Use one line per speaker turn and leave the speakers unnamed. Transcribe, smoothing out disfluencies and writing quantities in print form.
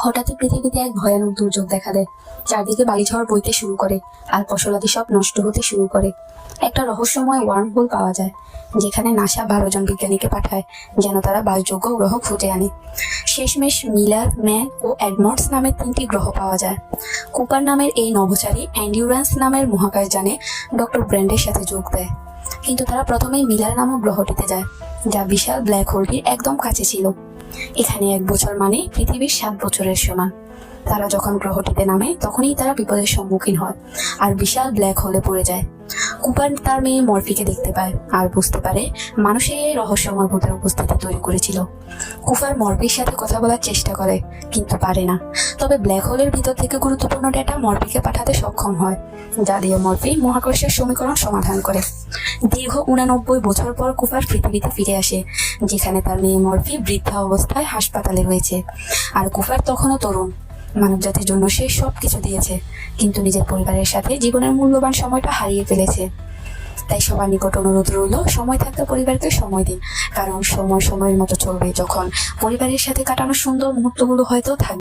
হঠাৎই পৃথিবীতে এক ভয়ানক দুর্যোগ দেখা দেয়। চারদিকে বালিঝড় বইতে শুরু করে আর ফসলাদি সব নষ্ট হতে শুরু করে। একটা রহস্যময় ওয়ার্ম হোল পাওয়া যায়, যেখানে নাসা 12 জন বিজ্ঞানীকে পাঠায় যেন তারা বাসযোগ্য গ্রহ খুঁজে আনে। শেষমেশ মিলার, ম্যান ও এডমন্ডস নামের 3টি গ্রহ পাওয়া যায়। কুপার নামের এই নভোচারী এন্ডিউরেন্স নামের মহাকাশযানে ডক্টর ব্র্যান্ডের সাথে যোগ দেয়, কিন্তু তারা প্রথমেই মিলার নামক গ্রহটিতে যায়, যা বিশাল ব্ল্যাক হোলটির একদম কাছে ছিল। এখানে 1 বছর মানে পৃথিবীর 7 বছরের সমান। তারা যখন গ্রহটিতে নামে তখনই তারা বিপদের সম্মুখীন হয় আর বিশাল ব্ল্যাক হোলে পড়ে যায়। কুপার তার মেয়ে মরফিকে দেখতে পায় আর বুঝতে পারে মানুষই এই রহস্যময় ভূতের উপস্থিতি তৈরি করেছিল। কুপার মরফির সাথে কথা বলার চেষ্টা করে, কিন্তু পারে না। তবে ব্ল্যাক হোলের ভিতর থেকে গুরুত্বপূর্ণ ডেটা মরফিকে পাঠাতে সক্ষম হয়, যা দিয়ে মরফি মহাকর্ষের সমীকরণ সমাধান করে। দীর্ঘ 89 বছর পর কুপার পৃথিবীতে ফিরে আসে, যেখানে তার মেয়ে মরফি বৃদ্ধা অবস্থায় হাসপাতালে রয়েছে। আর কুপার তখনও তরুণ। মানবজাতির জন্য সে সবকিছু দিয়েছে, কিন্তু নিজের পরিবারের সাথে জীবনের মূল্যবান সময়টা হারিয়ে ফেলেছে। তাই সবার নিকট অনুরোধ রইল, সময় থাকতে পরিবারকে সময় দিন, কারণ সময় সময়ের মতো চলবে, যখন পরিবারের সাথে কাটানো সুন্দর মুহূর্তগুলো হয়তো থাকবে।